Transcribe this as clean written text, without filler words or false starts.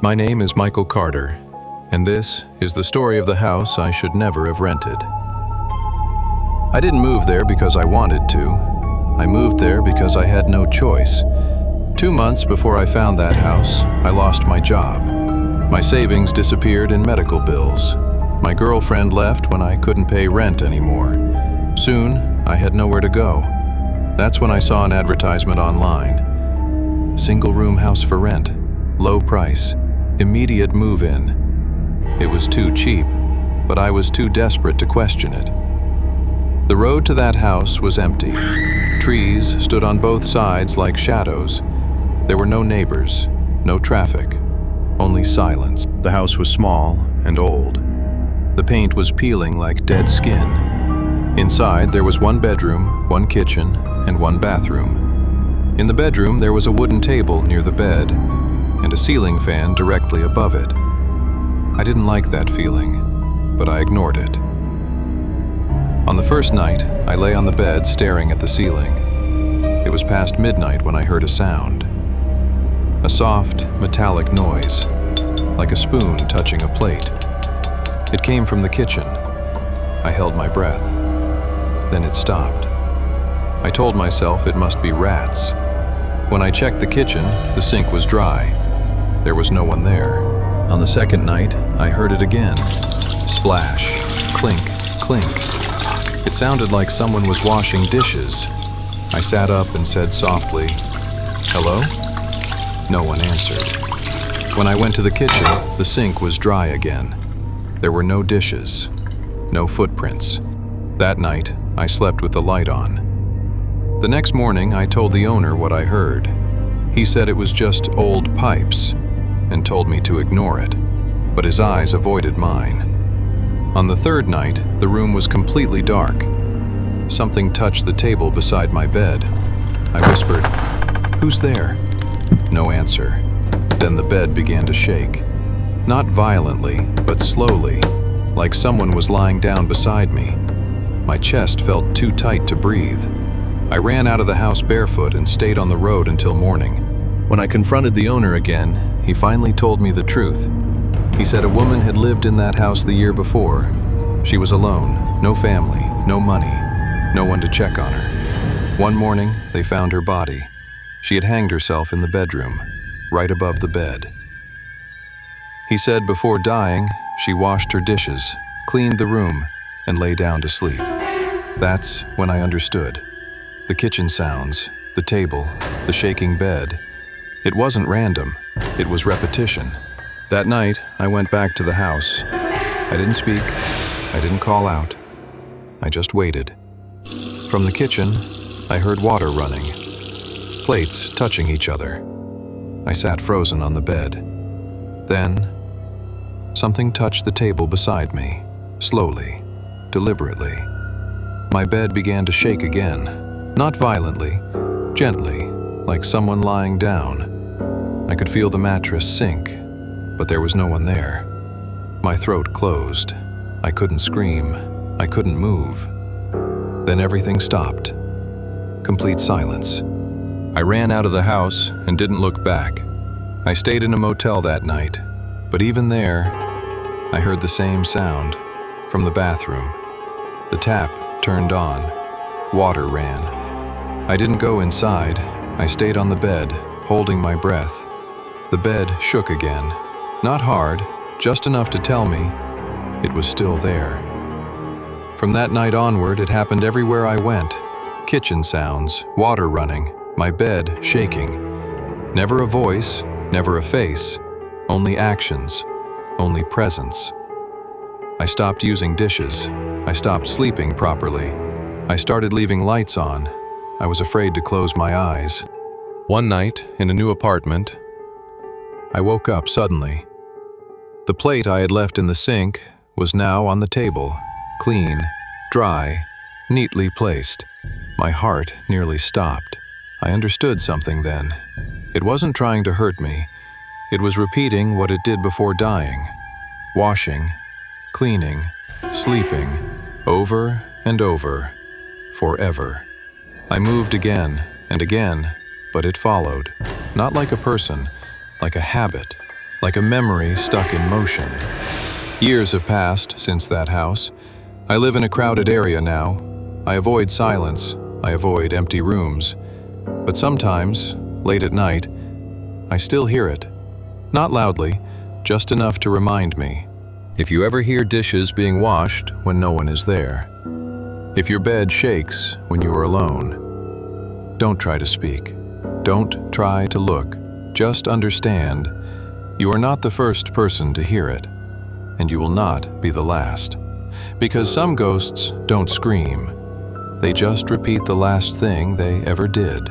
My name is Michael Carter, and this is the story of the house I should never have rented. I didn't move there because I wanted to. I moved there because I had no choice. 2 months before I found that house, I lost my job. My savings disappeared in medical bills. My girlfriend left when I couldn't pay rent anymore. Soon, I had nowhere to go. That's when I saw an advertisement online. Single-room house for rent, low price, immediate move-in. It was too cheap, but I was too desperate to question it. The road to that house was empty. Trees stood on both sides like shadows. There were no neighbors, no traffic, only silence. The house was small and old. The paint was peeling like dead skin. Inside, there was one bedroom, one kitchen, and one bathroom. In the bedroom, there was a wooden table near the bed and a ceiling fan directly above it. I didn't like that feeling, but I ignored it. On the first night, I lay on the bed staring at the ceiling. It was past midnight when I heard a sound. A soft, metallic noise, like a spoon touching a plate. It came from the kitchen. I held my breath. Then it stopped. I told myself it must be rats. When I checked the kitchen, the sink was dry. There was no one there. On the second night, I heard it again. Splash, clink, clink. It sounded like someone was washing dishes. I sat up and said softly, "Hello?" No one answered. When I went to the kitchen, the sink was dry again. There were no dishes, no footprints. That night, I slept with the light on. The next morning, I told the owner what I heard. He said it was just old pipes and told me to ignore it, but his eyes avoided mine. On the third night, the room was completely dark. Something touched the table beside my bed. I whispered, "Who's there?" No answer. Then the bed began to shake. Not violently, but slowly, like someone was lying down beside me. My chest felt too tight to breathe. I ran out of the house barefoot and stayed on the road until morning. When I confronted the owner again, he finally told me the truth. He said a woman had lived in that house the year before. She was alone, no family, no money, no one to check on her. One morning, they found her body. She had hanged herself in the bedroom, right above the bed. He said before dying, she washed her dishes, cleaned the room, and lay down to sleep. That's when I understood. The kitchen sounds, the table, the shaking bed. It wasn't random, it was repetition. That night, I went back to the house. I didn't speak, I didn't call out. I just waited. From the kitchen, I heard water running, plates touching each other. I sat frozen on the bed. Then, something touched the table beside me, slowly, deliberately. My bed began to shake again, not violently, gently, like someone lying down. I could feel the mattress sink, but there was no one there. My throat closed. I couldn't scream. I couldn't move. Then everything stopped. Complete silence. I ran out of the house and didn't look back. I stayed in a motel that night, but even there, I heard the same sound from the bathroom. The tap turned on. Water ran. I didn't go inside. I stayed on the bed, holding my breath. The bed shook again. Not hard, just enough to tell me it was still there. From that night onward, it happened everywhere I went. Kitchen sounds, water running, my bed shaking. Never a voice, never a face, only actions, only presence. I stopped using dishes. I stopped sleeping properly. I started leaving lights on. I was afraid to close my eyes. One night, in a new apartment, I woke up suddenly. The plate I had left in the sink was now on the table, clean, dry, neatly placed. My heart nearly stopped. I understood something then. It wasn't trying to hurt me. It was repeating what it did before dying. Washing, cleaning, sleeping, over and over, forever. I moved again and again, but it followed, not like a person, like a habit. like a memory stuck in motion. Years have passed since that house. I live in a crowded area now. I avoid silence. I avoid empty rooms. But sometimes, late at night, I still hear it. Not loudly, just enough to remind me. If you ever hear dishes being washed when no one is there, if your bed shakes when you are alone, don't try to speak. Don't try to look. Just understand. You are not the first person to hear it, and you will not be the last. Because some ghosts don't scream. They just repeat the last thing they ever did.